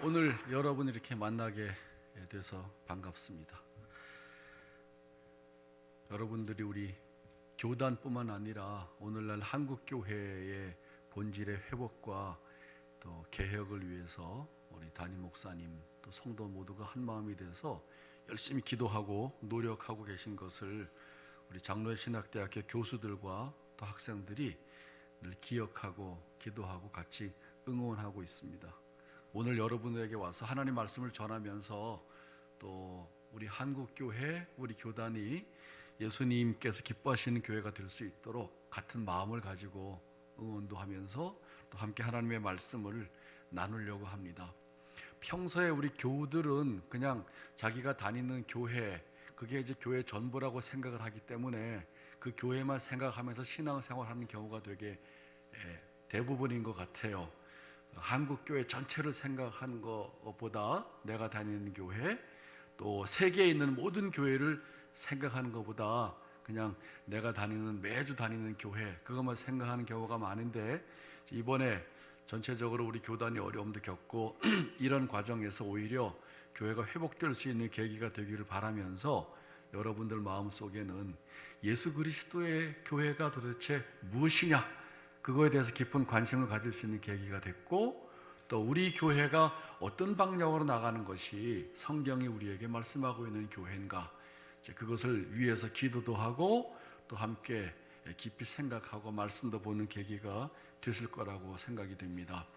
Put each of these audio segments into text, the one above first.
오늘 여러분 이렇게 만나게 돼서 반갑습니다. 여러분들이 우리 교단뿐만 아니라 오늘날 한국 교회의 본질의 회복과 또 개혁을 위해서 우리 담임 목사님 또 성도 모두가 한 마음이 돼서 열심히 기도하고 노력하고 계신 것을 우리 장로의 신학대학교 교수들과 또 학생들이 늘 기억하고 기도하고 같이 응원하고 있습니다. 오늘 여러분에게 와서 하나님 말씀을 전하면서 또 우리 한국교회, 우리 교단이 예수님께서 기뻐하시는 교회가 될 수 있도록 같은 마음을 가지고 응원도 하면서 또 함께 하나님의 말씀을 나누려고 합니다. 평소에 우리 교우들은 그냥 자기가 다니는 교회, 그게 이제 교회 전부라고 생각을 하기 때문에 그 교회만 생각하면서 신앙생활하는 경우가 되게 대부분인 것 같아요. 한국교회 전체를 생각하는 것보다 내가 다니는 교회, 또 세계에 있는 모든 교회를 생각하는 것보다 그냥 내가 매주 다니는 교회, 그것만 생각하는 경우가 많은데, 이번에 전체적으로 우리 교단이 어려움도 겪고 이런 과정에서 오히려 교회가 회복될 수 있는 계기가 되기를 바라면서 여러분들 마음속에는 예수 그리스도의 교회가 도대체 무엇이냐, 그거에 대해서 깊은 관심을 가질 수 있는 계기가 됐고, 또 우리 교회가 어떤 방향으로 나가는 것이 성경이 우리에게 말씀하고 있는 교회인가, 그것을 위해서 기도도 하고 또 함께 깊이 생각하고 말씀도 보는 계기가 됐을 거라고 생각이 됩니다.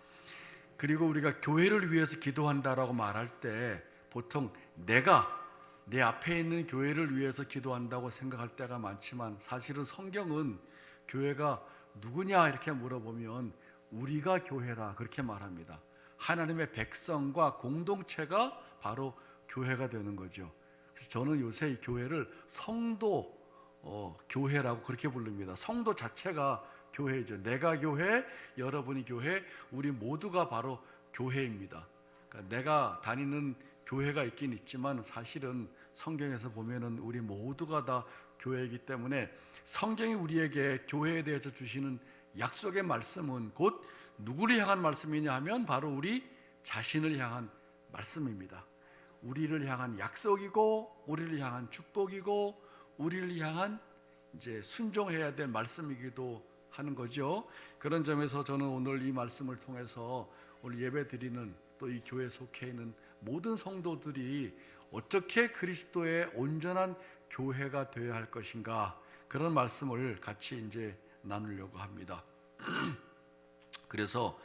그리고 우리가 교회를 위해서 기도한다라고 말할 때 보통 내가 내 앞에 있는 교회를 위해서 기도한다고 생각할 때가 많지만, 사실은 성경은 교회가 누구냐 이렇게 물어보면 우리가 교회라 그렇게 말합니다. 하나님의 백성과 공동체가 바로 교회가 되는 거죠. 그래서 저는 요새 이 교회를 성도 교회라고 그렇게 부릅니다. 성도 자체가 교회죠. 내가 교회, 여러분이 교회, 우리 모두가 바로 교회입니다. 그러니까 내가 다니는 교회가 있긴 있지만 사실은 성경에서 보면은 우리 모두가 다 교회이기 때문에 성경이 우리에게 교회에 대해서 주시는 약속의 말씀은 곧 누구를 향한 말씀이냐 하면 바로 우리 자신을 향한 말씀입니다. 우리를 향한 약속이고 우리를 향한 축복이고 우리를 향한 이제 순종해야 될 말씀이기도 하는 거죠. 그런 점에서 저는 오늘 이 말씀을 통해서 오늘 예배 드리는 또 이 교회에 속해 있는 모든 성도들이 어떻게 그리스도의 온전한 교회가 되어야 할 것인가, 그런 말씀을 같이 이제 나누려고 합니다. 그래서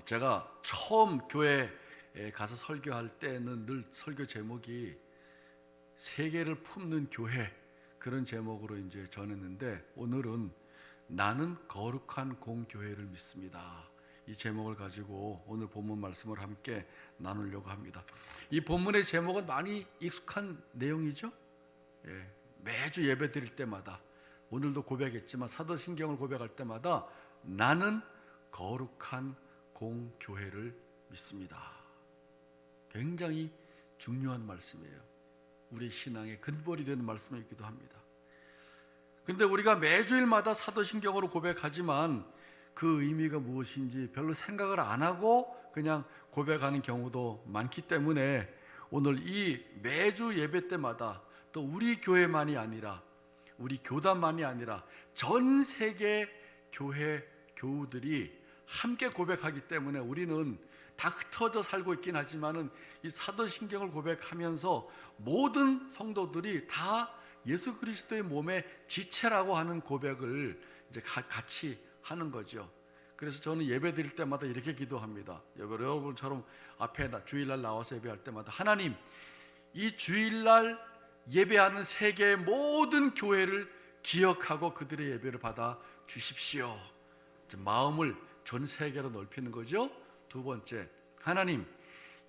제가 처음 교회에 가서 설교할 때는 늘 설교 제목이 세계를 품는 교회, 그런 제목으로 이제 전했는데, 오늘은 나는 거룩한 공교회를 믿습니다, 이 제목을 가지고 오늘 본문 말씀을 함께 나누려고 합니다. 이 본문의 제목은 많이 익숙한 내용이죠. 매주 예배 드릴 때마다, 오늘도 고백했지만 사도신경을 고백할 때마다 나는 거룩한 공교회를 믿습니다. 굉장히 중요한 말씀이에요. 우리 신앙의 근본이 되는 말씀이기도 합니다. 그런데 우리가 매주일마다 사도신경으로 고백하지만 그 의미가 무엇인지 별로 생각을 안 하고 그냥 고백하는 경우도 많기 때문에 오늘 이 매주 예배 때마다 또 우리 교회만이 아니라 우리 교단만이 아니라 전 세계 교회 교우들이 함께 고백하기 때문에 우리는 다 흩어져 살고 있긴 하지만은 이 사도신경을 고백하면서 모든 성도들이 다 예수 그리스도의 몸의 지체라고 하는 고백을 이제 같이 하는 거죠. 그래서 저는 예배 드릴 때마다 이렇게 기도합니다. 여러분처럼 앞에 주일날 나와서 예배할 때마다 하나님, 이 주일날 예배하는 세계의 모든 교회를 기억하고 그들의 예배를 받아 주십시오. 마음을 전 세계로 넓히는 거죠. 두 번째, 하나님,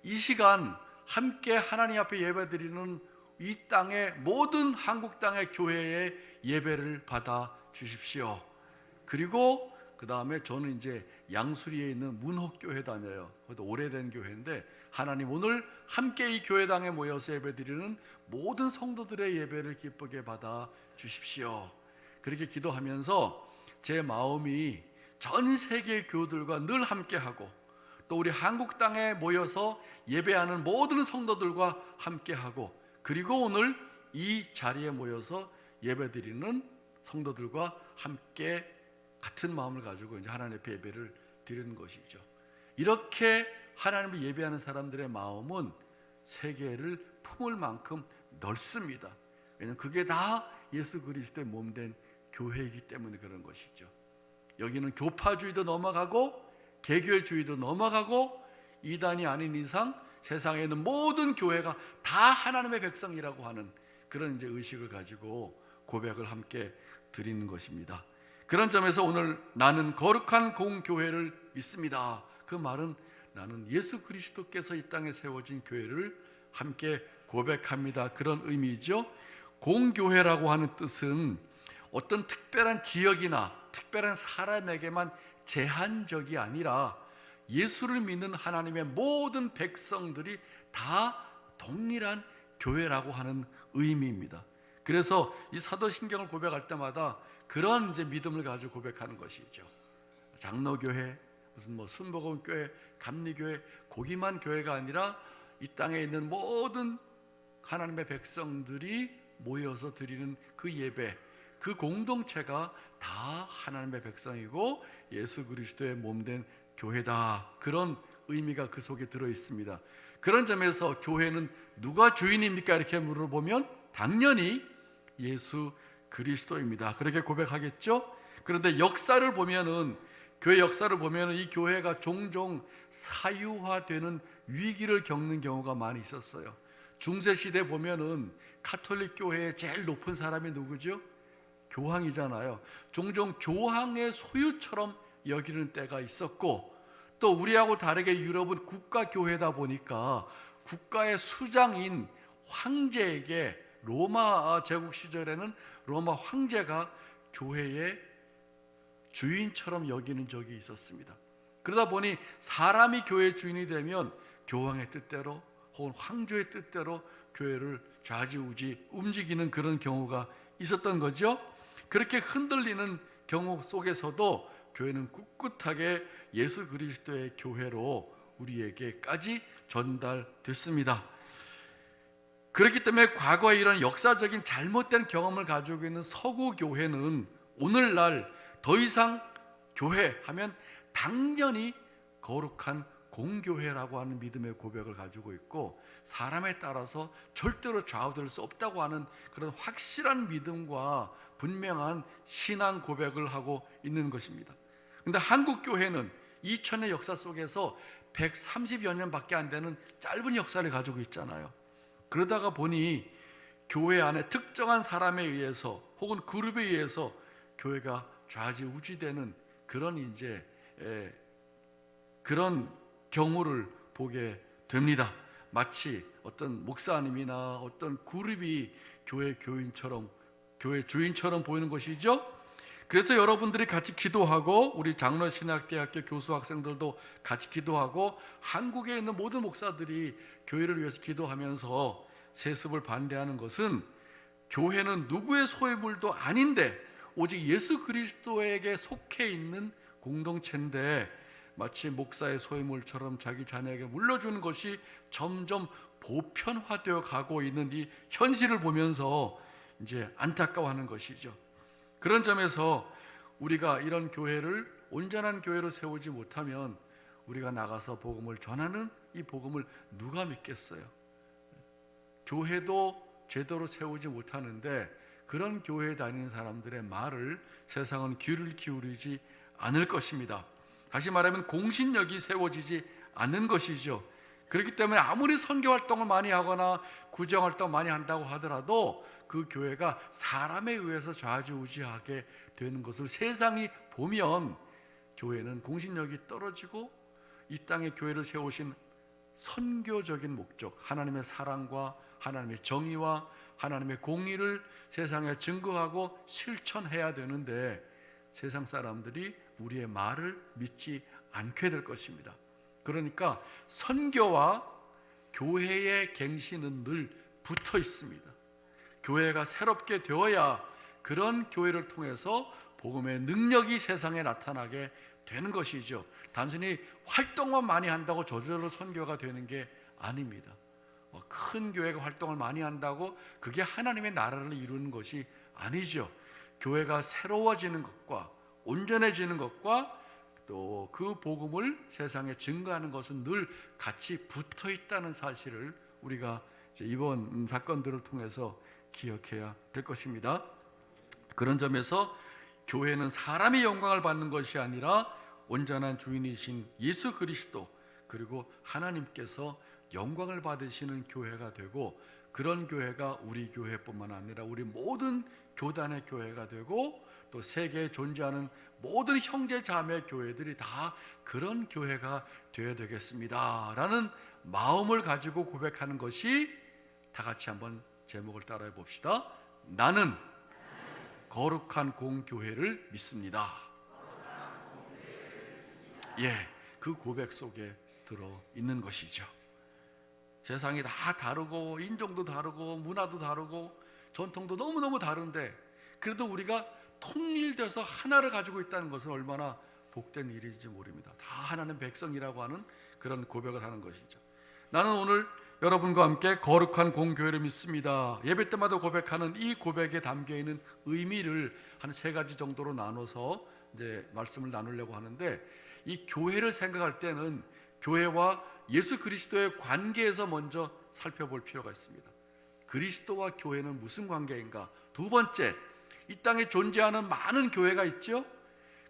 이 시간 함께 하나님 앞에 예배드리는 이 땅의 모든 한국 땅의 교회의 예배를 받아 주십시오. 그리고 그 다음에 저는 이제 양수리에 있는 문옥교회 다녀요. 그것도 오래된 교회인데, 하나님, 오늘 함께 이 교회당에 모여서 예배드리는 모든 성도들의 예배를 기쁘게 받아 주십시오. 그렇게 기도하면서 제 마음이 전 세계 교우들과 늘 함께하고 또 우리 한국 땅에 모여서 예배하는 모든 성도들과 함께하고, 그리고 오늘 이 자리에 모여서 예배드리는 성도들과 함께 같은 마음을 가지고 이제 하나님 앞에 예배를 드리는 것이죠. 이렇게 하나님을 예배하는 사람들의 마음은 세계를 품을 만큼 넓습니다. 왜냐하면 그게 다 예수 그리스도의 몸된 교회이기 때문에 그런 것이죠. 여기는 교파주의도 넘어가고 개교주의도 넘어가고 이단이 아닌 이상 세상에 있는 모든 교회가 다 하나님의 백성이라고 하는 그런 이제 의식을 가지고 고백을 함께 드리는 것입니다. 그런 점에서 오늘 나는 거룩한 공교회를 믿습니다. 그 말은 나는 예수 그리스도께서 이 땅에 세워진 교회를 함께 고백합니다. 그런 의미죠. 공교회라고 하는 뜻은 어떤 특별한 지역이나 특별한 사람에게만 제한적이 아니라 예수를 믿는 하나님의 모든 백성들이 다 동일한 교회라고 하는 의미입니다. 그래서 이 사도신경을 고백할 때마다 그런 이제 믿음을 가지고 고백하는 것이죠. 장로교회, 무슨 순복음교회, 감리교회, 거기만 교회가 아니라 이 땅에 있는 모든 하나님의 백성들이 모여서 드리는 그 예배, 그 공동체가 다 하나님의 백성이고 예수 그리스도의 몸된 교회다. 그런 의미가 그 속에 들어 있습니다. 그런 점에서 교회는 누가 주인입니까? 이렇게 물어보면 당연히 예수 그리스도입니다. 그렇게 고백하겠죠? 그런데 역사를 보면은, 교회 역사를 보면은 이 교회가 종종 사유화되는 위기를 겪는 경우가 많이 있었어요. 중세시대 보면은 가톨릭 교회의 제일 높은 사람이 누구죠? 교황이잖아요. 종종 교황의 소유처럼 여기는 때가 있었고, 또 우리하고 다르게 유럽은 국가교회다 보니까 국가의 수장인 황제에게, 로마 제국 시절에는 로마 황제가 교회의 주인처럼 여기는 적이 있었습니다. 그러다 보니 사람이 교회 주인이 되면 교황의 뜻대로 혹은 황제의 뜻대로 교회를 좌지우지 움직이는 그런 경우가 있었던 거죠. 그렇게 흔들리는 경우 속에서도 교회는 꿋꿋하게 예수 그리스도의 교회로 우리에게까지 전달됐습니다. 그렇기 때문에 과거에 이런 역사적인 잘못된 경험을 가지고 있는 서구 교회는 오늘날 더 이상 교회하면 당연히 거룩한 공교회라고 하는 믿음의 고백을 가지고 있고, 사람에 따라서 절대로 좌우될 수 없다고 하는 그런 확실한 믿음과 분명한 신앙 고백을 하고 있는 것입니다. 그런데 한국 교회는 2000년 역사 속에서 130여 년밖에 안 되는 짧은 역사를 가지고 있잖아요. 그러다가 보니 교회 안에 특정한 사람에 의해서 혹은 그룹에 의해서 교회가 좌지우지되는 그런 이제 그런 경우를 보게 됩니다. 마치 어떤 목사님이나 어떤 그룹이 교회 교인처럼, 교회 주인처럼 보이는 것이죠. 그래서 여러분들이 같이 기도하고, 우리 장로신학대학교 교수 학생들도 같이 기도하고, 한국에 있는 모든 목사들이 교회를 위해서 기도하면서 세습을 반대하는 것은, 교회는 누구의 소유물도 아닌데 오직 예수 그리스도에게 속해 있는 공동체인데, 마치 목사의 소유물처럼 자기 자녀에게 물려주는 것이 점점 보편화되어 가고 있는 이 현실을 보면서 이제 안타까워하는 것이죠. 그런 점에서 우리가 이런 교회를 온전한 교회로 세우지 못하면 우리가 나가서 복음을 전하는 이 복음을 누가 믿겠어요? 교회도 제대로 세우지 못하는데 그런 교회에 다니는 사람들의 말을 세상은 귀를 기울이지 않을 것입니다. 다시 말하면 공신력이 세워지지 않는 것이죠. 그렇기 때문에 아무리 선교활동을 많이 하거나 구정활동 많이 한다고 하더라도 그 교회가 사람에 의해서 좌지우지하게 되는 것을 세상이 보면 교회는 공신력이 떨어지고 이 땅에 교회를 세우신 선교적인 목적, 하나님의 사랑과 하나님의 정의와 하나님의 공의를 세상에 증거하고 실천해야 되는데 세상 사람들이 우리의 말을 믿지 않게 될 것입니다. 그러니까 선교와 교회의 갱신은 늘 붙어 있습니다. 교회가 새롭게 되어야 그런 교회를 통해서 복음의 능력이 세상에 나타나게 되는 것이죠. 단순히 활동만 많이 한다고 저절로 선교가 되는 게 아닙니다. 큰 교회가 활동을 많이 한다고 그게 하나님의 나라를 이루는 것이 아니죠. 교회가 새로워지는 것과 온전해지는 것과 또 그 복음을 세상에 증거하는 것은 늘 같이 붙어 있다는 사실을 우리가 이번 사건들을 통해서 기억해야 될 것입니다. 그런 점에서 교회는 사람의 영광을 받는 것이 아니라 온전한 주인이신 예수 그리스도 그리고 하나님께서 영광을 받으시는 교회가 되고, 그런 교회가 우리 교회뿐만 아니라 우리 모든 교단의 교회가 되고 또 세계에 존재하는 모든 형제 자매 교회들이 다 그런 교회가 되어야 되겠습니다 라는 마음을 가지고 고백하는 것이, 다 같이 한번 제목을 따라해 봅시다. 나는 거룩한 공교회를 믿습니다. 예, 그 고백 속에 들어 있는 것이죠. 세상이 다 다르고 인종도 다르고 문화도 다르고 전통도 너무너무 다른데 그래도 우리가 통일돼서 하나를 가지고 있다는 것은 얼마나 복된 일인지 모릅니다. 다 하나님 백성이라고 하는 그런 고백을 하는 것이죠. 나는 오늘 여러분과 함께 거룩한 공교회를 믿습니다. 예배 때마다 고백하는 이 고백에 담겨 있는 의미를 한 3가지 정도로 나눠서 이제 말씀을 나누려고 하는데, 이 교회를 생각할 때는 교회와 예수 그리스도의 관계에서 먼저 살펴볼 필요가 있습니다. 그리스도와 교회는 무슨 관계인가? 두 번째, 이 땅에 존재하는 많은 교회가 있죠.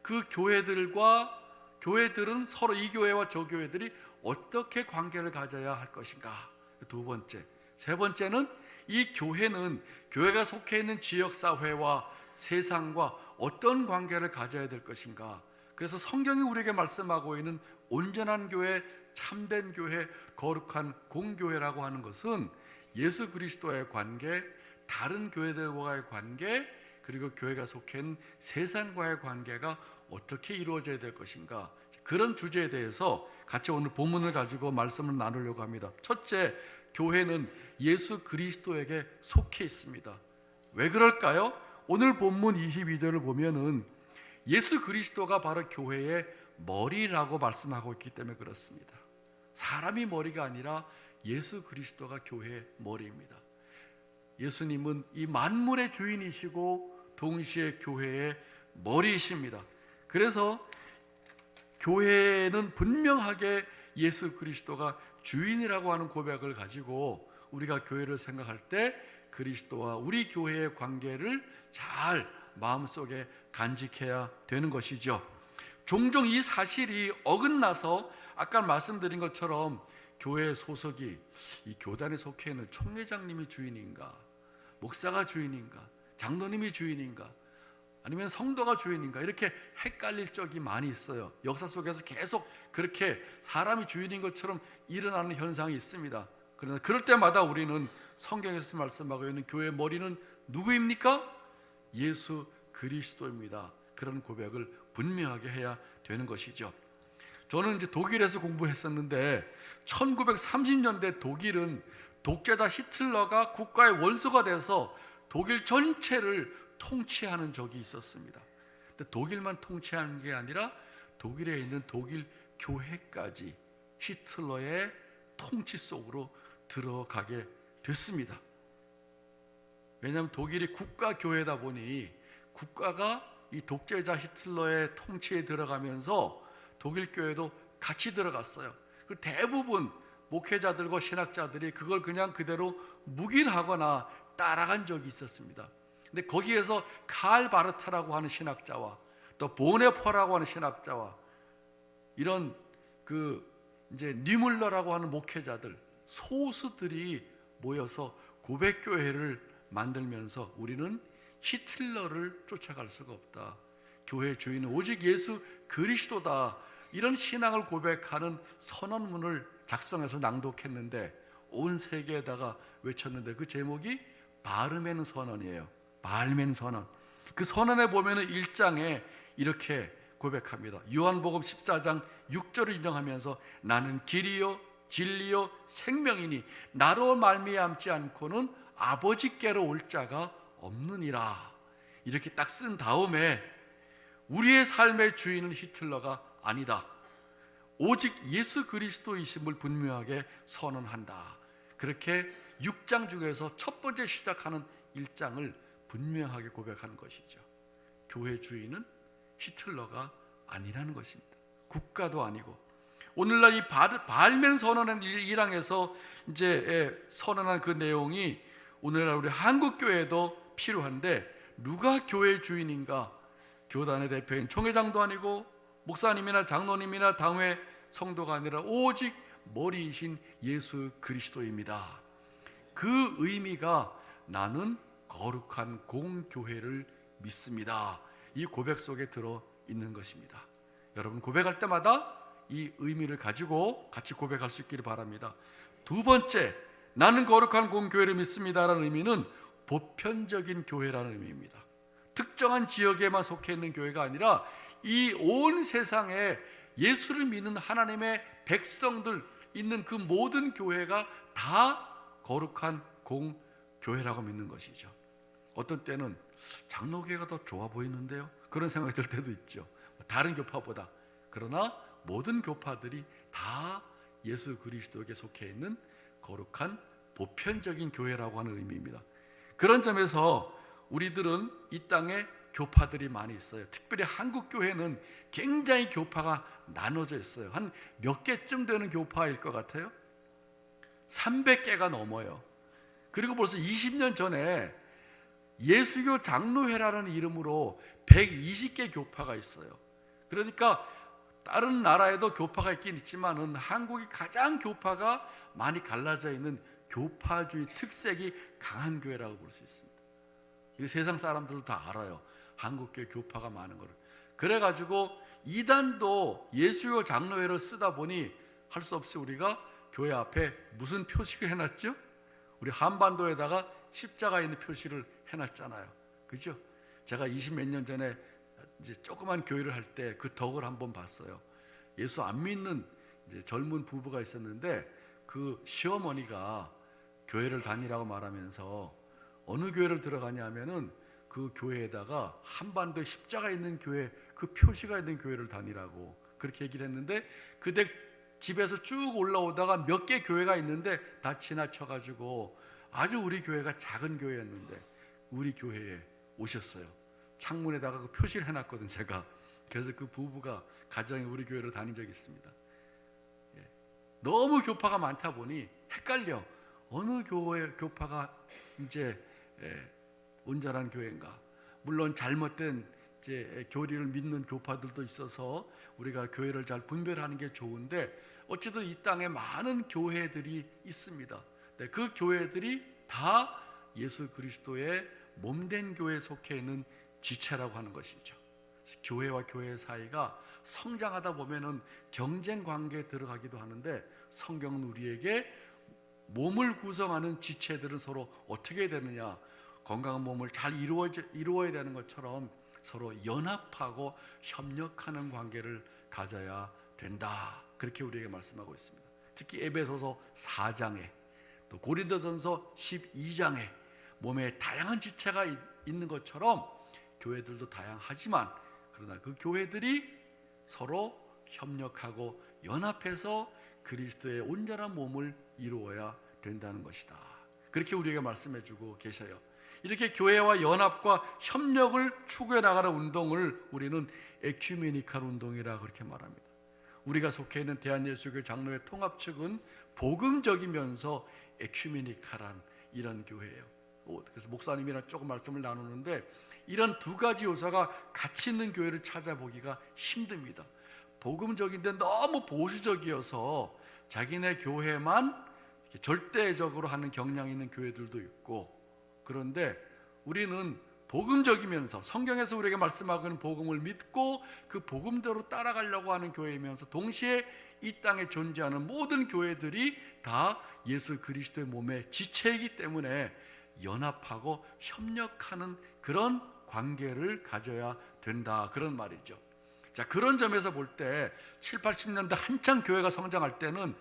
그 교회들은 서로 이 교회와 저 교회들이 어떻게 관계를 가져야 할 것인가? 두 번째, 세 번째는 이 교회는 교회가 속해 있는 지역사회와 세상과 어떤 관계를 가져야 될 것인가? 그래서 성경이 우리에게 말씀하고 있는 온전한 교회, 참된 교회, 거룩한 공교회라고 하는 것은 예수 그리스도와의 관계, 다른 교회들과의 관계, 그리고 교회가 속해 있는 세상과의 관계가 어떻게 이루어져야 될 것인가, 그런 주제에 대해서 같이 오늘 본문을 가지고 말씀을 나누려고 합니다. 첫째, 교회는 예수 그리스도에게 속해 있습니다. 왜 그럴까요? 오늘 본문 22절을 보면은 예수 그리스도가 바로 교회의 머리라고 말씀하고 있기 때문에 그렇습니다. 사람이 머리가 아니라 예수 그리스도가 교회의 머리입니다. 예수님은 이 만물의 주인이시고 동시에 교회의 머리이십니다. 그래서 교회는 분명하게 예수 그리스도가 주인이라고 하는 고백을 가지고 우리가 교회를 생각할 때 그리스도와 우리 교회의 관계를 잘 마음속에 간직해야 되는 것이죠. 종종 이 사실이 어긋나서 아까 말씀드린 것처럼 교회 소속이 이 교단에 속해 있는 총회장님이 주인인가, 목사가 주인인가, 장로님이 주인인가, 아니면 성도가 주인인가, 이렇게 헷갈릴 적이 많이 있어요. 역사 속에서 계속 그렇게 사람이 주인인 것처럼 일어나는 현상이 있습니다. 그러나 그럴 때마다 우리는 성경에서 말씀하고 있는 교회의 머리는 누구입니까? 예수 그리스도입니다. 그런 고백을 분명하게 해야 되는 것이죠. 저는 이제 독일에서 공부했었는데 1930년대 독일은 독재자 히틀러가 국가의 원수가 돼서 독일 전체를 통치하는 적이 있었습니다. 근데 독일만 통치하는 게 아니라 독일에 있는 독일 교회까지 히틀러의 통치 속으로 들어가게 됐습니다. 왜냐하면 독일이 국가교회다 보니 국가가 이 독재자 히틀러의 통치에 들어가면서 독일 교회도 같이 들어갔어요. 대부분 목회자들과 신학자들이 그걸 그냥 그대로 묵인하거나 따라간 적이 있었습니다. 근데 거기에서 칼 바르타라고 하는 신학자와 또 보네퍼라고 하는 신학자와 이런 이제 니물러라고 하는 목회자들, 소수들이 모여서 고백교회를 만들면서 우리는 히틀러를 쫓아갈 수가 없다, 교회 주인은 오직 예수 그리스도다, 이런 신앙을 고백하는 선언문을 작성해서 낭독했는데 온 세계에다가 외쳤는데 그 제목이 바르멘 선언이에요. 바르멘 선언. 그 선언에 보면은 1장에 이렇게 고백합니다. 요한복음 14장 6절을 인정하면서 나는 길이요 진리요 생명이니 나로 말미암지 않고는 아버지께로 올 자가 없느니라. 이렇게 딱 쓴 다음에 우리의 삶의 주인은 히틀러가 아니다. 오직 예수 그리스도이심을 분명하게 선언한다. 그렇게 6장 중에서 첫 번째 시작하는 1장을 분명하게 고백하는 것이죠. 교회 주인은 히틀러가 아니라는 것입니다. 국가도 아니고, 오늘날 이 바알멘 선언한 1장에서 이제 선언한 그 내용이 오늘날 우리 한국 교회도 필요한데, 누가 교회 주인인가? 교단의 대표인 총회장도 아니고 목사님이나 장로님이나 당회 성도가 아니라 오직 머리이신 예수 그리스도입니다. 그 의미가 나는 거룩한 공교회를 믿습니다. 이 고백 속에 들어 있는 것입니다. 여러분, 고백할 때마다 이 의미를 가지고 같이 고백할 수 있기를 바랍니다. 두 번째, 나는 거룩한 공교회를 믿습니다라는 의미는 보편적인 교회라는 의미입니다. 특정한 지역에만 속해 있는 교회가 아니라 이 온 세상에 예수를 믿는 하나님의 백성들 있는 그 모든 교회가 다 거룩한 공교회라고 믿는 것이죠. 어떤 때는 장로교회가 더 좋아 보이는데요, 그런 생각이 들 때도 있죠. 다른 교파보다. 그러나 모든 교파들이 다 예수 그리스도에게 속해 있는 거룩한 보편적인 교회라고 하는 의미입니다. 그런 점에서 우리들은 이 땅에 교파들이 많이 있어요. 특별히 한국 교회는 굉장히 교파가 나눠져 있어요. 한 몇 개쯤 되는 교파일 것 같아요. 300개가 넘어요. 그리고 벌써 20년 전에 예수교 장로회라는 이름으로 120개 교파가 있어요. 그러니까 다른 나라에도 교파가 있긴 있지만은 한국이 가장 교파가 많이 갈라져 있는 교파주의 특색이 강한 교회라고 볼 수 있습니다. 이 세상 사람들도 다 알아요. 한국교회 교파가 많은 거를. 그래가지고 이단도 예수교 장로회를 쓰다 보니 할 수 없이 우리가 교회 앞에 무슨 표식을 해놨죠? 우리 한반도에다가 십자가 있는 표시를 해놨잖아요. 그죠? 제가 20몇 년 전에 이제 조그만 교회를 할 때 그 덕을 한번 봤어요. 예수 안 믿는 이제 젊은 부부가 있었는데 그 시어머니가 교회를 다니라고 말하면서 어느 교회를 들어가냐 하면은 그 교회에다가 한반도에 십자가 있는 교회, 그 표시가 있는 교회를 다니라고 그렇게 얘기를 했는데, 그때 집에서 쭉 올라오다가 몇 개 교회가 있는데 다 지나쳐가지고 아주 우리 교회가 작은 교회였는데 우리 교회에 오셨어요. 창문에다가 그 표시를 해놨거든 제가. 그래서 그 부부가 가정에 우리 교회를 다닌 적이 있습니다. 너무 교파가 많다 보니 헷갈려. 어느 교회 교파가 이제 온전한 교회인가? 물론 잘못된 이제 교리를 믿는 교파들도 있어서 우리가 교회를 잘 분별하는 게 좋은데, 어쨌든 이 땅에 많은 교회들이 있습니다. 그 교회들이 다 예수 그리스도의 몸된 교회에 속해 있는 지체라고 하는 것이죠. 교회와 교회 사이가 성장하다 보면은 경쟁 관계에 들어가기도 하는데, 성경은 우리에게 몸을 구성하는 지체들은 서로 어떻게 되느냐, 건강한 몸을 잘 이루어야 되는 것처럼 서로 연합하고 협력하는 관계를 가져야 된다. 그렇게 우리에게 말씀하고 있습니다. 특히 에베소서 4장에 또 고린도전서 12장에 몸에 다양한 지체가 있는 것처럼 교회들도 다양하지만, 그러나 그 교회들이 서로 협력하고 연합해서 그리스도의 온전한 몸을 이루어야 된다는 것이다. 그렇게 우리에게 말씀해 주고 계셔요. 이렇게 교회와 연합과 협력을 추구해 나가는 운동을 우리는 에큐메니칼 운동이라 그렇게 말합니다. 우리가 속해 있는 대한예수교 장로회 통합 측은 복음적이면서 에큐메니칼한 이런 교회예요. 그래서 목사님이랑 조금 말씀을 나누는데, 이런 두 가지 요소가 같이 있는 교회를 찾아보기가 힘듭니다. 복음적인데 너무 보수적이어서 자기네 교회만 절대적으로 하는 경향이 있는 교회들도 있고, 그런데 우리는 복음적이면서 성경에서 우리에게 말씀하고 있는 복음을 믿고 그 복음대로 따라가려고 하는 교회이면서, 동시에 이 땅에 존재하는 모든 교회들이 다 예수 그리스도의 몸의 지체이기 때문에 연합하고 협력하는 그런 관계를 가져야 된다, 그런 말이죠. 자, 그런 점에서 볼 때 7, 80년대 한창 교회가 성장할 때는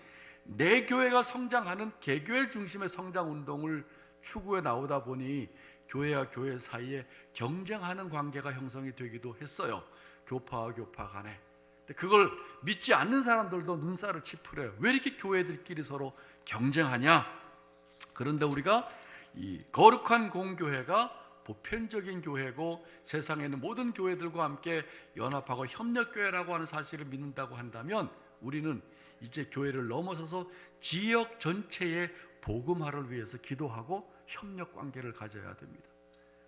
내 교회가 성장하는 개교회 중심의 성장 운동을 추구해 나오다 보니 교회와 교회 사이에 경쟁하는 관계가 형성이 되기도 했어요. 교파와 교파 간에. 그걸 믿지 않는 사람들도 눈살을 찌푸려요. 왜 이렇게 교회들끼리 서로 경쟁하냐? 그런데 우리가 이 거룩한 공교회가 보편적인 교회고 세상에 있는 모든 교회들과 함께 연합하고 협력교회라고 하는 사실을 믿는다고 한다면 우리는 이제 교회를 넘어서서 지역 전체의 복음화를 위해서 기도하고 협력관계를 가져야 됩니다.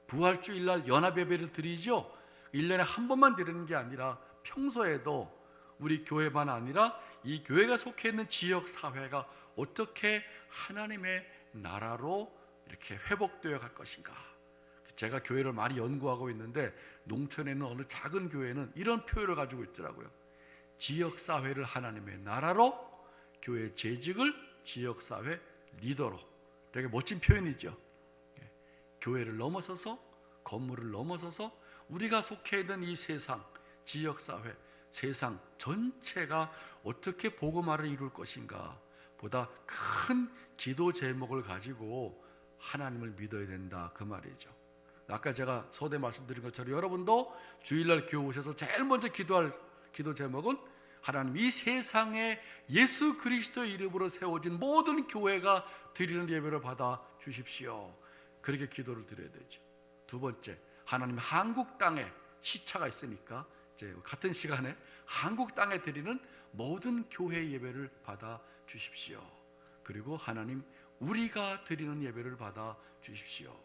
부활주일날 연합예배를 드리죠. 1년에 한 번만 드리는 게 아니라 평소에도 우리 교회만 아니라 이 교회가 속해 있는 지역사회가 어떻게 하나님의 나라로 이렇게 회복되어 갈 것인가. 제가 교회를 많이 연구하고 있는데 농촌에 있는 어느 작은 교회는 이런 표현을 가지고 있더라고요. 지역사회를 하나님의 나라로, 교회 재직을 지역사회 리더로. 되게 멋진 표현이죠. 교회를 넘어서서, 건물을 넘어서서 우리가 속해 있는 이 세상, 지역사회, 세상 전체가 어떻게 복음화를 이룰 것인가 보다 큰 기도 제목을 가지고 하나님을 믿어야 된다, 그 말이죠. 아까 제가 서두에 말씀드린 것처럼 여러분도 주일날 교회 오셔서 제일 먼저 기도할 기도 제목은 하나님, 이 세상에 예수 그리스도의 이름으로 세워진 모든 교회가 드리는 예배를 받아 주십시오. 그렇게 기도를 드려야 되죠. 두 번째, 하나님, 한국 땅에 시차가 있으니까 이제 같은 시간에 한국 땅에 드리는 모든 교회 예배를 받아 주십시오. 그리고 하나님, 우리가 드리는 예배를 받아 주십시오.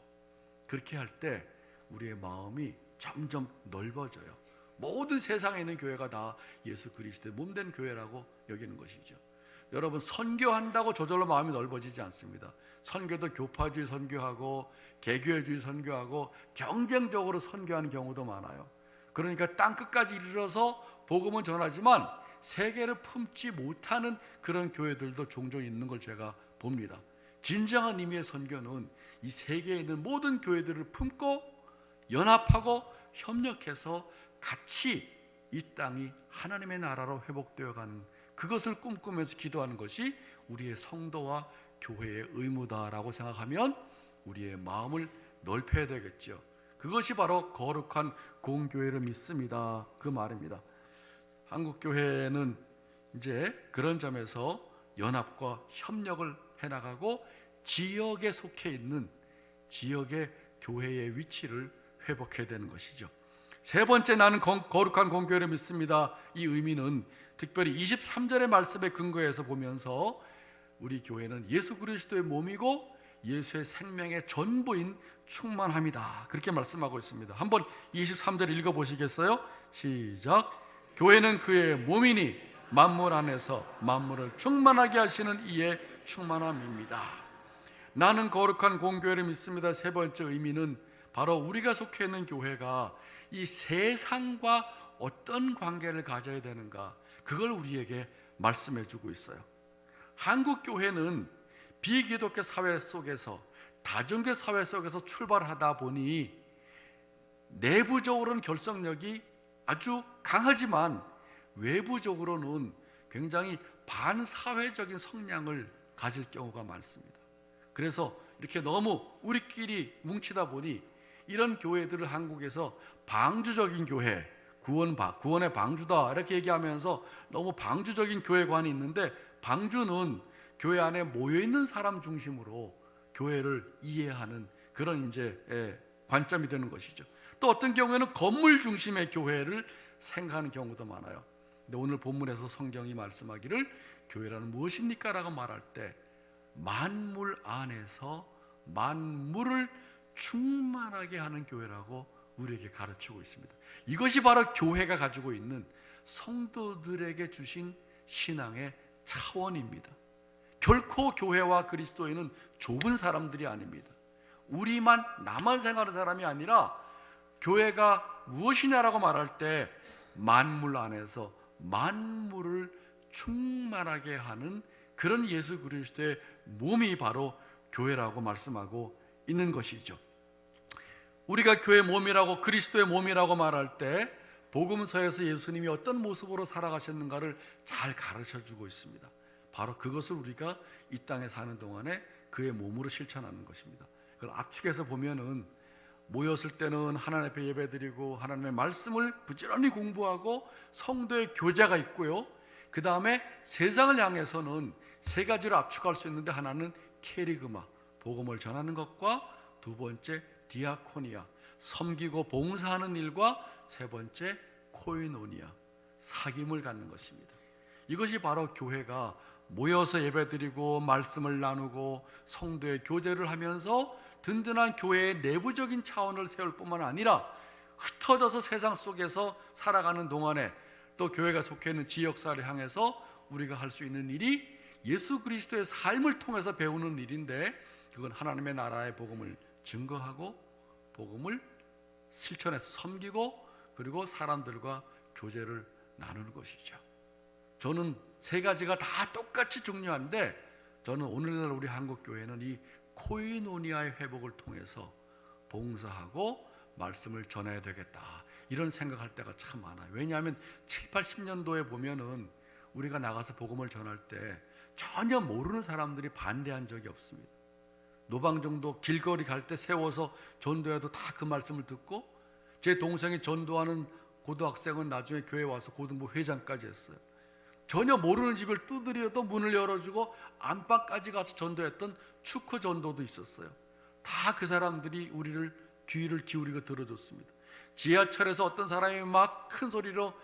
그렇게 할 때 우리의 마음이 점점 넓어져요. 모든 세상에 있는 교회가 다 예수 그리스도의 몸된 교회라고 여기는 것이죠. 여러분, 선교한다고 저절로 마음이 넓어지지 않습니다. 선교도 교파주의 선교하고 개교회주의 선교하고 경쟁적으로 선교하는 경우도 많아요. 그러니까 땅 끝까지 이르러서 복음은 전하지만 세계를 품지 못하는 그런 교회들도 종종 있는 걸 제가 봅니다. 진정한 의미의 선교는 이 세계에 있는 모든 교회들을 품고 연합하고 협력해서 같이 이 땅이 하나님의 나라로 회복되어 가는, 그것을 꿈꾸면서 기도하는 것이 우리의 성도와 교회의 의무다라고 생각하면 우리의 마음을 넓혀야 되겠죠. 그것이 바로 거룩한 공교회를 믿습니다, 그 말입니다. 한국교회는 이제 그런 점에서 연합과 협력을 해나가고 지역에 속해 있는 지역의 교회의 위치를 회복해야 되는 것이죠. 세 번째, 나는 거룩한 공교회를 믿습니다. 이 의미는 특별히 23절의 말씀에 근거해서 보면서 우리 교회는 예수 그리스도의 몸이고 예수의 생명의 전부인 충만함이다, 그렇게 말씀하고 있습니다. 한번 23절 읽어보시겠어요? 시작. 교회는 그의 몸이니 만물 안에서 만물을 충만하게 하시는 이의 충만함입니다. 나는 거룩한 공교회를 믿습니다. 세 번째 의미는 바로 우리가 속해 있는 교회가 이 세상과 어떤 관계를 가져야 되는가, 그걸 우리에게 말씀해 주고 있어요. 한국 교회는 비기독교 사회 속에서, 다중교 사회 속에서 출발하다 보니 내부적으로는 결속력이 아주 강하지만 외부적으로는 굉장히 반사회적인 성향을 가질 경우가 많습니다. 그래서 이렇게 너무 우리끼리 뭉치다 보니 이런 교회들을 한국에서 방주적인 교회, 구원의 방주다 이렇게 얘기하면서 너무 방주적인 교회관이 있는데, 방주는 교회 안에 모여있는 사람 중심으로 교회를 이해하는 그런 이제 관점이 되는 것이죠. 또 어떤 경우에는 건물 중심의 교회를 생각하는 경우도 많아요. 근데 오늘 본문에서 성경이 말씀하기를 교회라는 무엇입니까? 라고 말할 때 만물 안에서 만물을 충만하게 하는 교회라고 우리에게 가르치고 있습니다. 이것이 바로 교회가 가지고 있는 성도들에게 주신 신앙의 차원입니다. 결코 교회와 그리스도인은 좁은 사람들이 아닙니다. 우리만, 나만 생각하는 사람이 아니라 교회가 무엇이냐라고 말할 때 만물 안에서 만물을 충만하게 하는 그런 예수 그리스도의 몸이 바로 교회라고 말씀하고 있는 것이죠. 우리가 교회의 몸이라고, 그리스도의 몸이라고 말할 때 복음서에서 예수님이 어떤 모습으로 살아가셨는가를 잘 가르쳐주고 있습니다. 바로 그것을 우리가 이 땅에 사는 동안에 그의 몸으로 실천하는 것입니다. 그걸 압축해서 보면은 모였을 때는 하나님 앞에 예배드리고 하나님의 말씀을 부지런히 공부하고 성도의 교제가 있고요. 그 다음에 세상을 향해서는 세 가지를 압축할 수 있는데, 하나는 케리그마, 복음을 전하는 것과, 두 번째 디아코니아, 섬기고 봉사하는 일과, 세 번째 코이노니아, 사귐을 갖는 것입니다. 이것이 바로 교회가 모여서 예배드리고 말씀을 나누고 성도의 교제를 하면서 든든한 교회의 내부적인 차원을 세울 뿐만 아니라, 흩어져서 세상 속에서 살아가는 동안에 또 교회가 속해 있는 지역사를 향해서 우리가 할 수 있는 일이 예수 그리스도의 삶을 통해서 배우는 일인데, 그건 하나님의 나라의 복음을 증거하고 복음을 실천해서 섬기고, 그리고 사람들과 교제를 나누는 것이죠. 저는 세 가지가 다 똑같이 중요한데, 저는 오늘날 우리 한국교회는 이 코이노니아의 회복을 통해서 봉사하고 말씀을 전해야 되겠다, 이런 생각할 때가 참 많아요. 왜냐하면 7, 80년도에 보면은 우리가 나가서 복음을 전할 때 전혀 모르는 사람들이 반대한 적이 없습니다. 노방정도 길거리 갈 때 세워서 전도해도 다 그 말씀을 듣고, 제 동생이 전도하는 고등학생은 나중에 교회 와서 고등부 회장까지 했어요. 전혀 모르는 집을 두드려도 문을 열어주고 안방까지 가서 전도했던 축구 전도도 있었어요. 다 그 사람들이 우리를 귀를 기울이고 들어줬습니다. 지하철에서 어떤 사람이 막 큰 소리로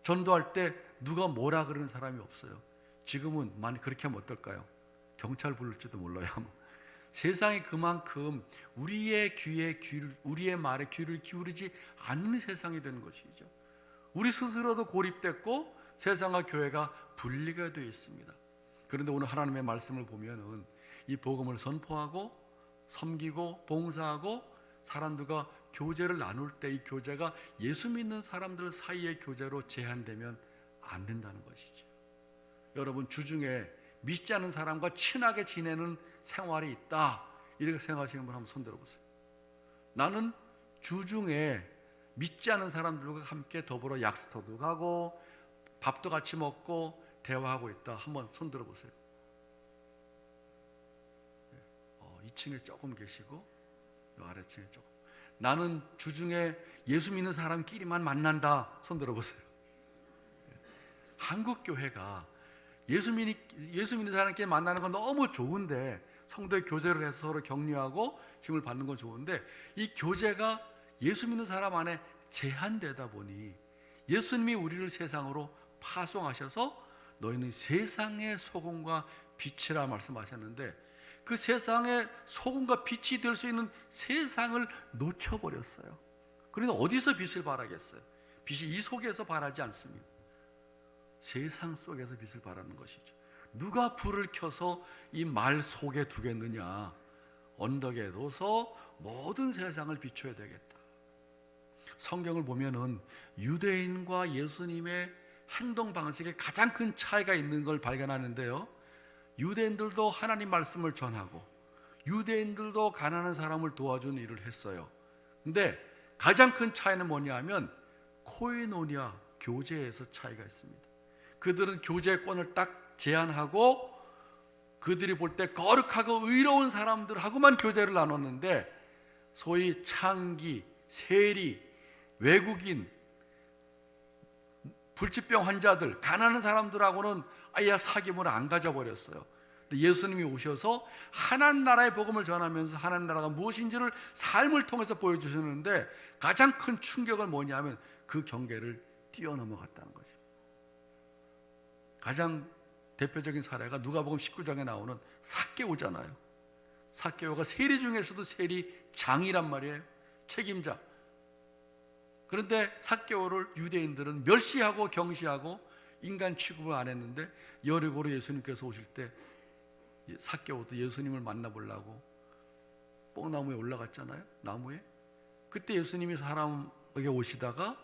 전도할 때 누가 뭐라 그러는 사람이 없어요. 지금은 많이 그렇게 하면 어떨까요? 경찰 부를지도 몰라요. 세상이 그만큼 우리의 우리의 말에 귀를 기울이지 않는 세상이 되는 것이죠. 우리 스스로도 고립됐고 세상과 교회가 분리가 되어 있습니다. 그런데 오늘 하나님의 말씀을 보면은 이 복음을 선포하고 섬기고 봉사하고 사람들과 교제를 나눌 때, 이 교제가 예수 믿는 사람들 사이의 교제로 제한되면 안 된다는 것이죠. 여러분, 주중에 믿지 않는 사람과 친하게 지내는 생활이 있다, 이렇게 생각하시는 분 한번 손 들어보세요. 나는 주중에 믿지 않는 사람들과 함께 더불어 약스터도 가고 밥도 같이 먹고 대화하고 있다, 한번 손 들어보세요. 2층에 조금 계시고 아래층에 조금. 나는 주중에 예수 믿는 사람끼리만 만난다, 손 들어보세요. 한국 교회가 예수 믿는 사람끼리 만나는 건 너무 좋은데, 성도의 교제를 해서 서로 격려하고 힘을 받는 건 좋은데, 이 교제가 예수 믿는 사람 안에 제한되다 보니 예수님이 우리를 세상으로 파송하셔서 너희는 세상의 소금과 빛이라 말씀하셨는데, 그 세상의 소금과 빛이 될 수 있는 세상을 놓쳐버렸어요. 그러니까 어디서 빛을 발하겠어요? 빛이 이 속에서 발하지 않습니다. 세상 속에서 빛을 발하는 것이죠. 누가 불을 켜서 이 말 속에 두겠느냐? 언덕에 둬서 모든 세상을 비춰야 되겠다. 성경을 보면은 유대인과 예수님의 행동 방식에 가장 큰 차이가 있는 걸 발견하는데요, 유대인들도 하나님 말씀을 전하고 유대인들도 가난한 사람을 도와주는 일을 했어요. 근데 가장 큰 차이는 뭐냐 하면 코이노니아, 교제에서 차이가 있습니다. 그들은 교제권을 딱 제한하고 그들이 볼 때 거룩하고 의로운 사람들하고만 교제를 나눴는데, 소위 창기, 세리, 외국인, 불치병 환자들, 가난한 사람들하고는 아예 사귐을 안 가져버렸어요. 예수님이 오셔서 하나님 나라의 복음을 전하면서 하나님 나라가 무엇인지를 삶을 통해서 보여주셨는데, 가장 큰 충격은 뭐냐면 그 경계를 뛰어넘어갔다는 것입니다. 가장 대표적인 사례가 누가복음 19장에 나오는 삭개오잖아요. 삭개오가 세리 중에서도 세리장이란 말이에요. 책임자. 그런데 삭개오를 유대인들은 멸시하고 경시하고 인간 취급을 안 했는데, 여리고로 예수님께서 오실 때 삭개오도 예수님을 만나보려고 뽕나무에 올라갔잖아요, 나무에. 그때 예수님이 사람에게 오시다가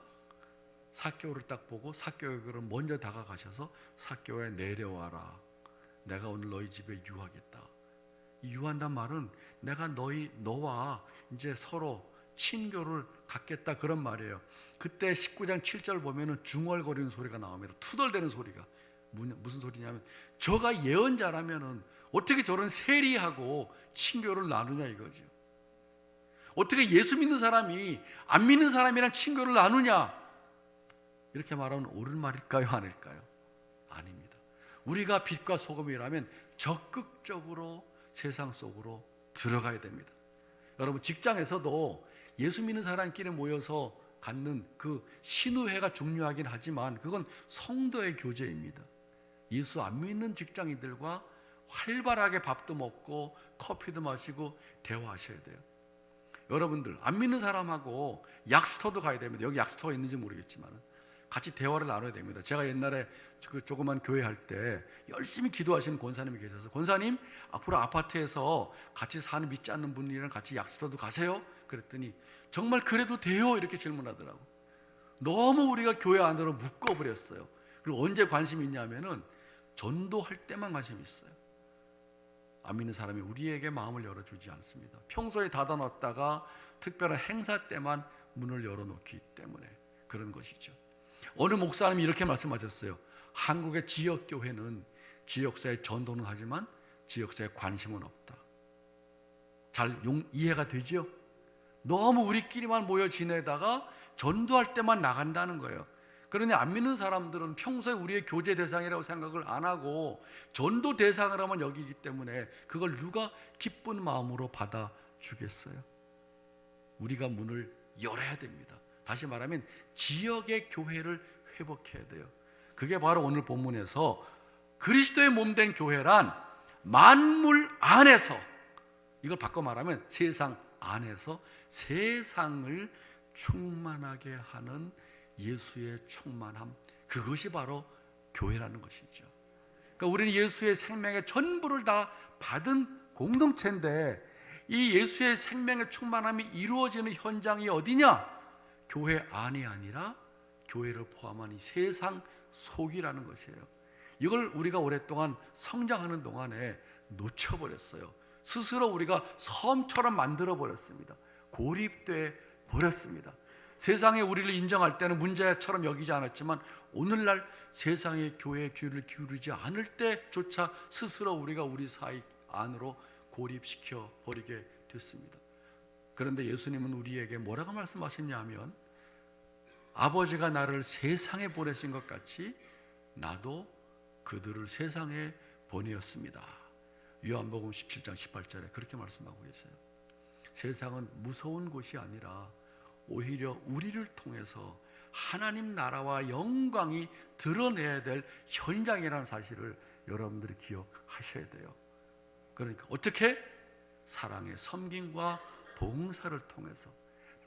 삭개오를 딱 보고 삭개오에게 먼저 다가가셔서 삭개오야, 내려와라, 내가 오늘 너희 집에 유하겠다. 이 유한단 말은 내가 너와 이제 서로 친교를 갖겠다, 그런 말이에요. 그때 19장 7절 보면은 중얼거리는 소리가 나옵니다. 투덜대는 소리가. 무슨 소리냐면, 저가 예언자라면은 어떻게 저런 세리하고 친교를 나누냐 이거죠. 어떻게 예수 믿는 사람이 안 믿는 사람이랑 친교를 나누냐? 이렇게 말하면 옳은 말일까요? 아닐까요? 아닙니다. 우리가 빛과 소금이라면 적극적으로 세상 속으로 들어가야 됩니다. 여러분, 직장에서도 예수 믿는 사람끼리 모여서 갖는 그 신우회가 중요하긴 하지만 그건 성도의 교제입니다. 예수 안 믿는 직장인들과 활발하게 밥도 먹고 커피도 마시고 대화하셔야 돼요. 여러분들, 안 믿는 사람하고 약수터도 가야 됩니다. 여기 약수터가 있는지 모르겠지만 같이 대화를 나눠야 됩니다. 제가 옛날에 그 조그만 교회 할 때 열심히 기도하시는 권사님이 계셔서, 권사님, 앞으로 아파트에서 같이 사는 믿지 않는 분이랑 같이 약수터도 가세요? 그랬더니 정말 그래도 돼요? 이렇게 질문하더라고. 너무 우리가 교회 안으로 묶어버렸어요. 그리고 언제 관심이 있냐면은 전도할 때만 관심이 있어요. 안 믿는 사람이 우리에게 마음을 열어주지 않습니다. 평소에 닫아놨다가 특별한 행사 때만 문을 열어놓기 때문에 그런 것이죠. 어느 목사님이 이렇게 말씀하셨어요. 한국의 지역교회는 지역사회 전도는 하지만 지역사회에 관심은 없다. 잘 이해가 되죠? 너무 우리끼리만 모여 지내다가 전도할 때만 나간다는 거예요. 그러니 안 믿는 사람들은 평소에 우리의 교제 대상이라고 생각을 안 하고 전도 대상으로만 여기기 때문에 그걸 누가 기쁜 마음으로 받아주겠어요? 우리가 문을 열어야 됩니다. 다시 말하면 지역의 교회를 회복해야 돼요. 그게 바로 오늘 본문에서 그리스도의 몸된 교회란 만물 안에서, 이걸 바꿔 말하면 세상 안에서 세상을 충만하게 하는 예수의 충만함, 그것이 바로 교회라는 것이죠. 그러니까 우리는 예수의 생명의 전부를 다 받은 공동체인데 이 예수의 생명의 충만함이 이루어지는 현장이 어디냐? 교회 안이 아니라 교회를 포함한 이 세상 속이라는 것이에요. 이걸 우리가 오랫동안 성장하는 동안에 놓쳐버렸어요. 스스로 우리가 섬처럼 만들어버렸습니다. 고립돼 버렸습니다. 세상에 우리를 인정할 때는 문제처럼 여기지 않았지만 오늘날 세상의 교회에 귀를 기울이지 않을 때조차 스스로 우리가 우리 사이 안으로 고립시켜 버리게 됐습니다. 그런데 예수님은 우리에게 뭐라고 말씀하셨냐 하면 아버지가 나를 세상에 보내신 것 같이 나도 그들을 세상에 보내었습니다. 요한복음 17장 18절에 그렇게 말씀하고 계세요. 세상은 무서운 곳이 아니라 오히려 우리를 통해서 하나님 나라와 영광이 드러내야 될 현장이라는 사실을 여러분들이 기억하셔야 돼요. 그러니까 어떻게? 사랑의 섬김과 봉사를 통해서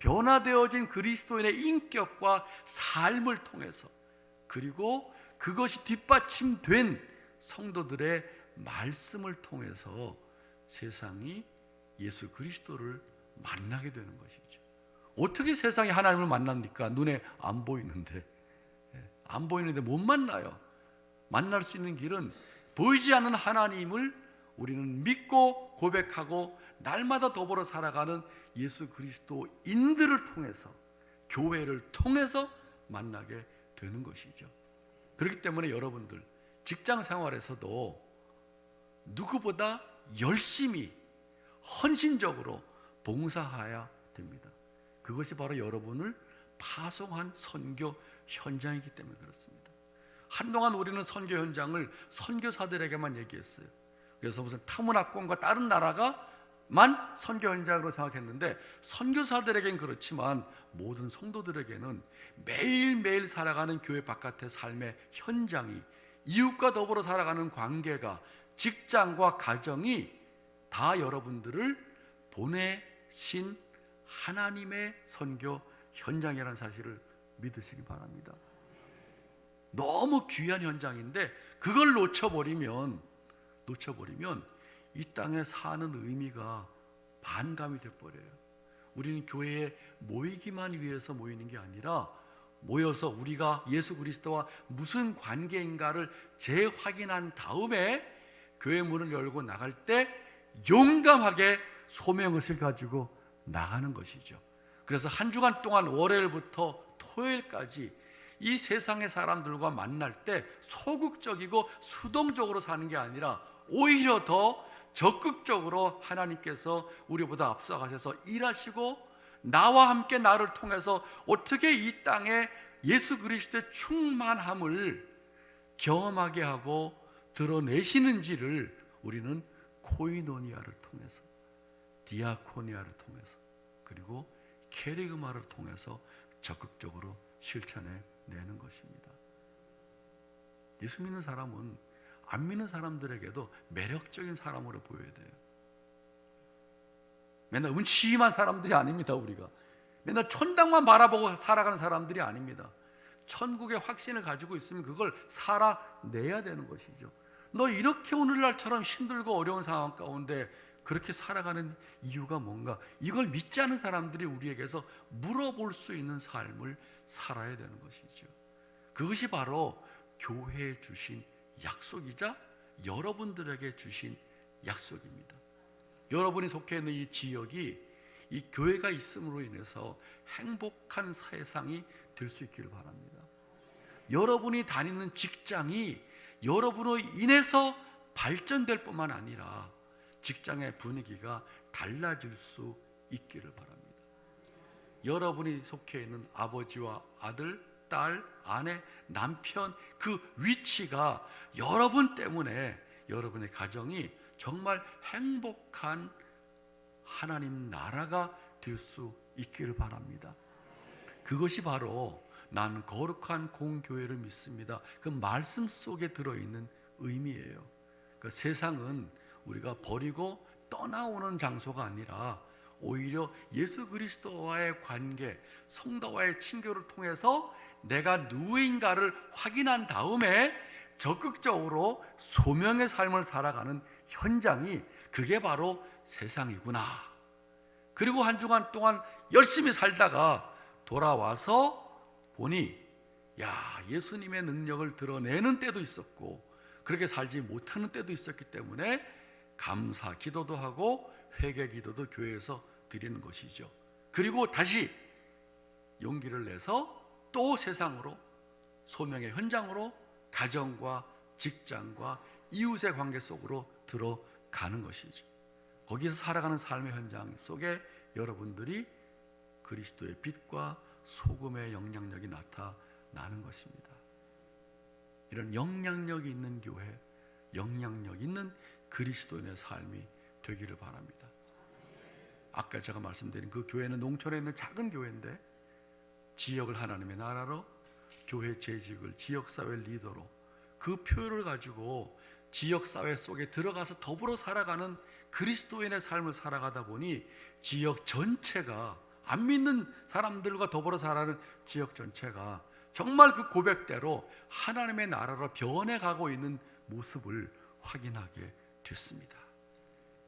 변화되어진 그리스도인의 인격과 삶을 통해서, 그리고 그것이 뒷받침된 성도들의 말씀을 통해서 세상이 예수 그리스도를 만나게 되는 것이죠. 어떻게 세상이 하나님을 만납니까? 눈에 안 보이는데, 안 보이는데 못 만나요. 만날 수 있는 길은 보이지 않는 하나님을 우리는 믿고 고백하고 날마다 더불어 살아가는 예수 그리스도인들을 통해서, 교회를 통해서 만나게 되는 것이죠. 그렇기 때문에 여러분들 직장 생활에서도 누구보다 열심히 헌신적으로 봉사해야 됩니다. 그것이 바로 여러분을 파송한 선교 현장이기 때문에 그렇습니다. 한동안 우리는 선교 현장을 선교사들에게만 얘기했어요. 그래서 무슨 타문화권과 다른 나라가만 선교 현장으로 생각했는데, 선교사들에겐 그렇지만 모든 성도들에게는 매일매일 살아가는 교회 바깥의 삶의 현장이, 이웃과 더불어 살아가는 관계가, 직장과 가정이 다 여러분들을 보내신 하나님의 선교 현장이라는 사실을 믿으시기 바랍니다. 너무 귀한 현장인데 그걸 놓쳐버리면 이 땅에 사는 의미가 반감이 돼버려요. 우리는 교회에 모이기만 위해서 모이는 게 아니라 모여서 우리가 예수 그리스도와 무슨 관계인가를 재확인한 다음에 교회 문을 열고 나갈 때 용감하게 소명의식을 가지고 나가는 것이죠. 그래서 한 주간 동안 월요일부터 토요일까지 이 세상의 사람들과 만날 때 소극적이고 수동적으로 사는 게 아니라 오히려 더 적극적으로 하나님께서 우리보다 앞서가셔서 일하시고 나와 함께 나를 통해서 어떻게 이 땅에 예수 그리스도의 충만함을 경험하게 하고 드러내시는지를 우리는 코이노니아를 통해서, 디아코니아를 통해서, 그리고 케리그마를 통해서 적극적으로 실천해 내는 것입니다. 예수 믿는 사람은 안 믿는 사람들에게도 매력적인 사람으로 보여야 돼요. 맨날 음침한 사람들이 아닙니다. 우리가 맨날 천당만 바라보고 살아가는 사람들이 아닙니다. 천국의 확신을 가지고 있으면 그걸 살아내야 되는 것이죠. 너 이렇게 오늘날처럼 힘들고 어려운 상황 가운데 그렇게 살아가는 이유가 뭔가? 이걸 믿지 않은 사람들이 우리에게서 물어볼 수 있는 삶을 살아야 되는 것이죠. 그것이 바로 교회에 주신 약속이자 여러분들에게 주신 약속입니다. 여러분이 속해 있는 이 지역이 이 교회가 있음으로 인해서 행복한 세상이 될 수 있기를 바랍니다. 여러분이 다니는 직장이 여러분으로 인해서 발전될 뿐만 아니라 직장의 분위기가 달라질 수 있기를 바랍니다. 여러분이 속해 있는 아버지와 아들, 딸, 아내, 남편 그 위치가 여러분 때문에 여러분의 가정이 정말 행복한 하나님 나라가 될 수 있기를 바랍니다. 그것이 바로 나는 거룩한 공교회를 믿습니다. 그 말씀 속에 들어있는 의미예요. 그 세상은 우리가 버리고 떠나오는 장소가 아니라 오히려 예수 그리스도와의 관계, 성도와의 친교를 통해서 내가 누구인가를 확인한 다음에 적극적으로 소명의 삶을 살아가는 현장이 그게 바로 세상이구나. 그리고 한 주간 동안 열심히 살다가 돌아와서 보니 예수님의 능력을 드러내는 때도 있었고 그렇게 살지 못하는 때도 있었기 때문에 감사 기도도 하고 회개 기도도 교회에서 드리는 것이죠. 그리고 다시 용기를 내서 또 세상으로, 소명의 현장으로, 가정과 직장과 이웃의 관계 속으로 들어가는 것이죠. 거기서 살아가는 삶의 현장 속에 여러분들이 그리스도의 빛과 소금의 영향력이 나타나는 것입니다. 이런 영향력이 있는 교회, 영향력 있는 그리스도인의 삶이 되기를 바랍니다. 아까 제가 말씀드린 그 교회는 농촌에 있는 작은 교회인데 지역을 하나님의 나라로, 교회 재직을 지역사회 리더로 그 표현을 가지고 지역사회 속에 들어가서 더불어 살아가는 그리스도인의 삶을 살아가다 보니 지역 전체가, 안 믿는 사람들과 더불어 살아가는 지역 전체가 정말 그 고백대로 하나님의 나라로 변해가고 있는 모습을 확인하게 됐습니다.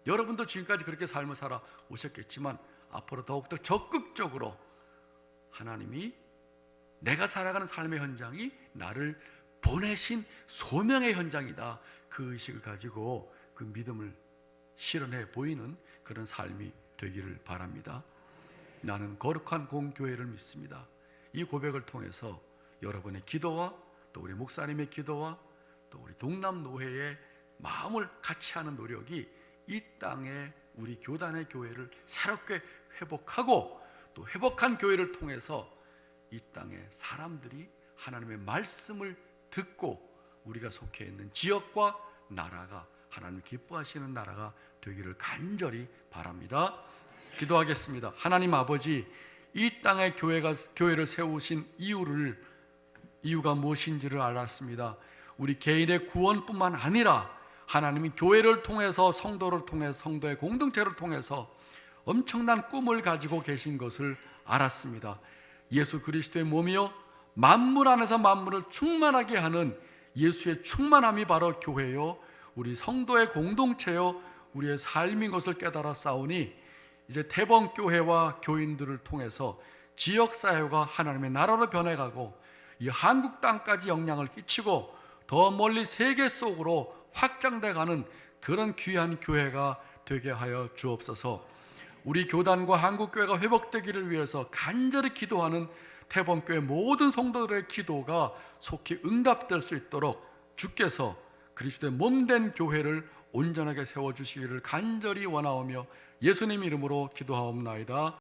여러분도 지금까지 그렇게 삶을 살아 오셨겠지만 앞으로 더욱더 적극적으로 하나님이 내가 살아가는 삶의 현장이 나를 보내신 소명의 현장이다, 그 의식을 가지고 그 믿음을 실현해 보이는 그런 삶이 되기를 바랍니다. 나는 거룩한 공교회를 믿습니다. 이 고백을 통해서 여러분의 기도와 또 우리 목사님의 기도와 또 우리 동남노회의 마음을 같이 하는 노력이 이 땅에 우리 교단의 교회를 새롭게 회복하고 또 회복한 교회를 통해서 이 땅에 사람들이 하나님의 말씀을 듣고 우리가 속해 있는 지역과 나라가 하나님 기뻐하시는 나라가 되기를 간절히 바랍니다. 기도하겠습니다. 하나님 아버지, 이 땅에 교회를 세우신 이유가 무엇인지를 알았습니다. 우리 개인의 구원뿐만 아니라 하나님이 교회를 통해서, 성도를 통해서, 성도의 공동체를 통해서 엄청난 꿈을 가지고 계신 것을 알았습니다. 예수 그리스도의 몸이요 만물 안에서 만물을 충만하게 하는 예수의 충만함이 바로 교회요 우리 성도의 공동체요 우리의 삶인 것을 깨달아 싸우니 이제 태범교회와 교인들을 통해서 지역사회가 하나님의 나라로 변해가고 이 한국 땅까지 영향을 끼치고 더 멀리 세계 속으로 확장돼가는 그런 귀한 교회가 되게 하여 주옵소서. 우리 교단과 한국교회가 회복되기를 위해서 간절히 기도하는 태범교회 모든 성도들의 기도가 속히 응답될 수 있도록 주께서 그리스도의 몸된 교회를 온전하게 세워주시기를 간절히 원하오며 예수님 이름으로 기도하옵나이다.